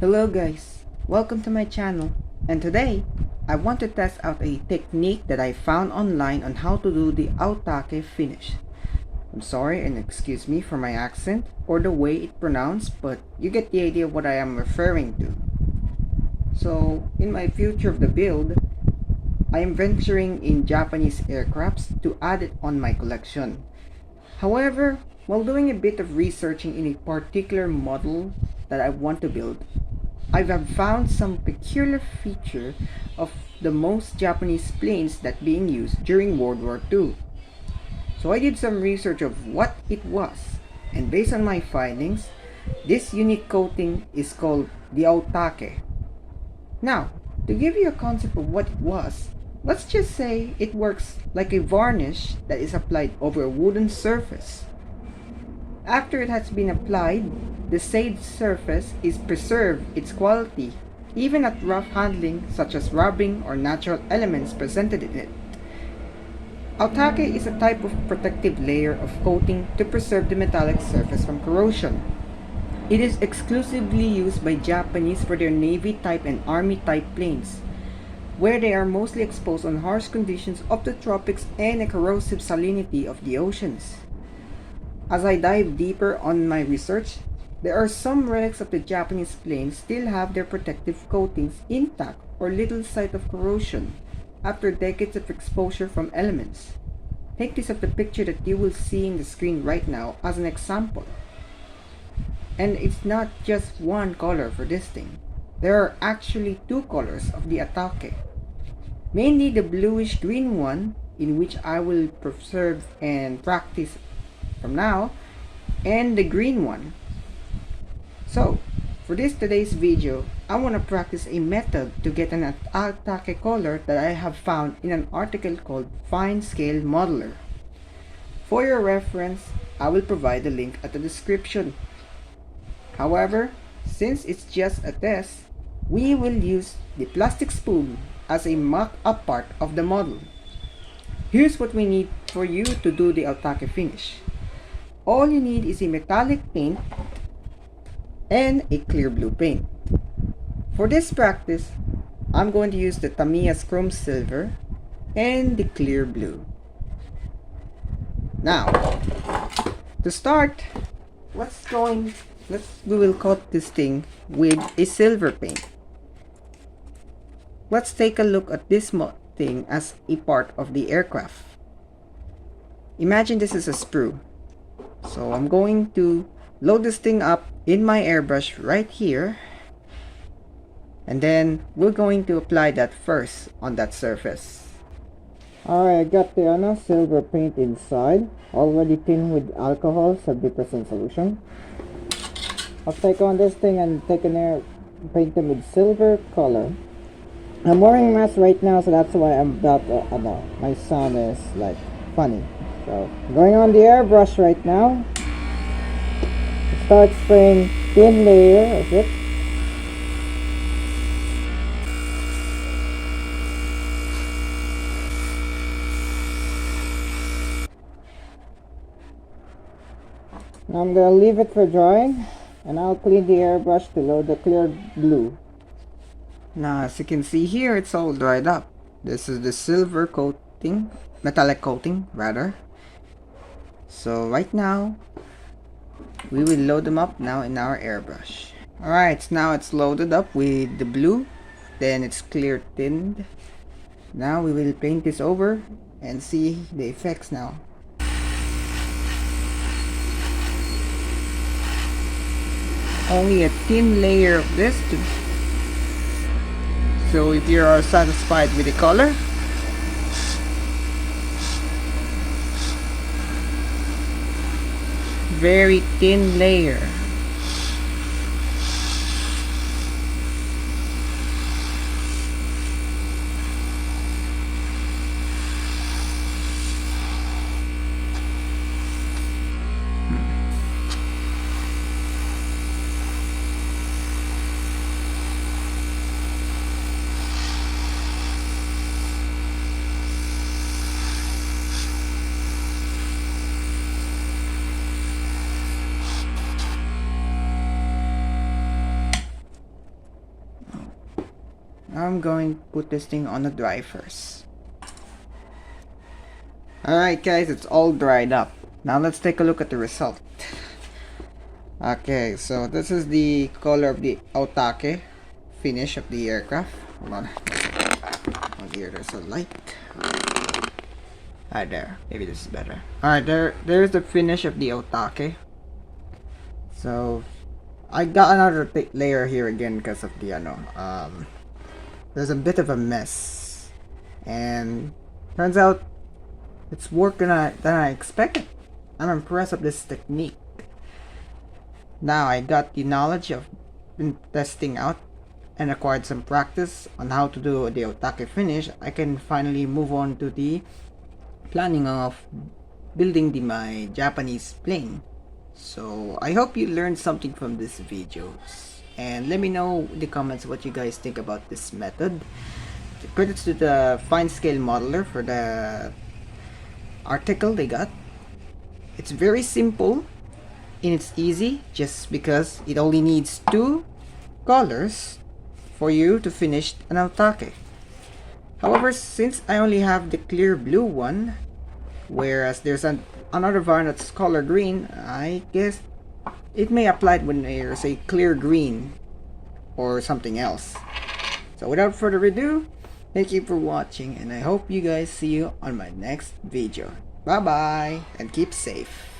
Hello guys, welcome to my channel, and today I want to test out a technique that I found online on how to do the Aotake finish. I'm sorry and excuse me for my accent or the way it pronounced, but you get the idea of what I am referring to. So in my future of the build, I am venturing in Japanese aircrafts to add it on my collection. However, while doing a bit of researching in a particular model that I want to build, I have found some peculiar feature of the most Japanese planes that being used during World War II. So I did some research of what it was, and based on my findings, this unique coating is called the Aotake. Now, to give you a concept of what it was, let's just say it works like a varnish that is applied over a wooden surface. After it has been applied, the said surface is preserved its quality, even at rough handling such as rubbing or natural elements presented in it. Aotake is a type of protective layer of coating to preserve the metallic surface from corrosion. It is exclusively used by Japanese for their Navy type and Army type planes, where they are mostly exposed on harsh conditions of the tropics and a corrosive salinity of the oceans. As I dive deeper on my research, there are some relics of the Japanese planes still have their protective coatings intact or little sight of corrosion after decades of exposure from elements. Take this of the picture that you will see in the screen right now as an example. And it's not just one color for this thing. There are actually two colors of the Aotake. Mainly the bluish green one, in which I will preserve and practice from now, and the green one. So, for today's video, I want to practice a method to get an Aotake color that I have found in an article called Fine Scale Modeler. For your reference, I will provide the link at the description. However, since it's just a test, we will use the plastic spoon as a mock-up part of the model. Here's what we need for you to do the Aotake finish. All you need is a metallic paint and a clear blue paint. For this practice, I'm going to use the Tamiya's Chrome Silver and the clear blue. Now, to start, we will coat this thing with a silver paint. Let's take a look at this thing as a part of the aircraft. Imagine this is a sprue. So I'm going to load this thing up in my airbrush right here. And then we're going to apply that first on that surface. Alright, I got the silver paint inside, already thinned with alcohol, 70% solution. I'll take on this thing and take an air, paint them with silver color. I'm wearing a mask right now, so that's why I'm about to, my sound is like funny. So, I'm going on the airbrush right now. Start spraying thin layer of it. Now I'm going to leave it for drying, and I'll clean the airbrush to load the clear blue. Now as you can see here, it's all dried up. This is the silver coating, metallic coating rather. So right now, we will load them up now in our airbrush. Alright, now it's loaded up with the blue, then it's clear thinned. Now we will paint this over and see the effects now. Only a thin layer of this so if you are satisfied with the color, very thin layer. I'm going to put this thing on the dry first. Alright guys, it's all dried up. Now let's take a look at the result. Okay, so this is the color of the Aotake finish of the aircraft. Hold on. Oh dear, there's a light. Alright, there. Maybe this is better. Alright, there's the finish of the Aotake. So I got another thick layer here again because of the there's a bit of a mess, and turns out it's working than I expected. I'm impressed with this technique. Now I got the knowledge of been testing out and acquired some practice on how to do the Aotake finish. I can finally move on to the planning of building my Japanese plane. So I hope you learned something from this videos, and let me know in the comments what you guys think about this method. Credits to the Fine Scale Modeler for the article they got. It's very simple and it's easy just because it only needs 2 colors for you to finish an Aotake. However, since I only have the clear blue one, whereas there's another variant that's color green, I guess it may apply when there's a clear green or something else. So without further ado, thank you for watching, and I hope you guys see you on my next video. Bye bye and keep safe.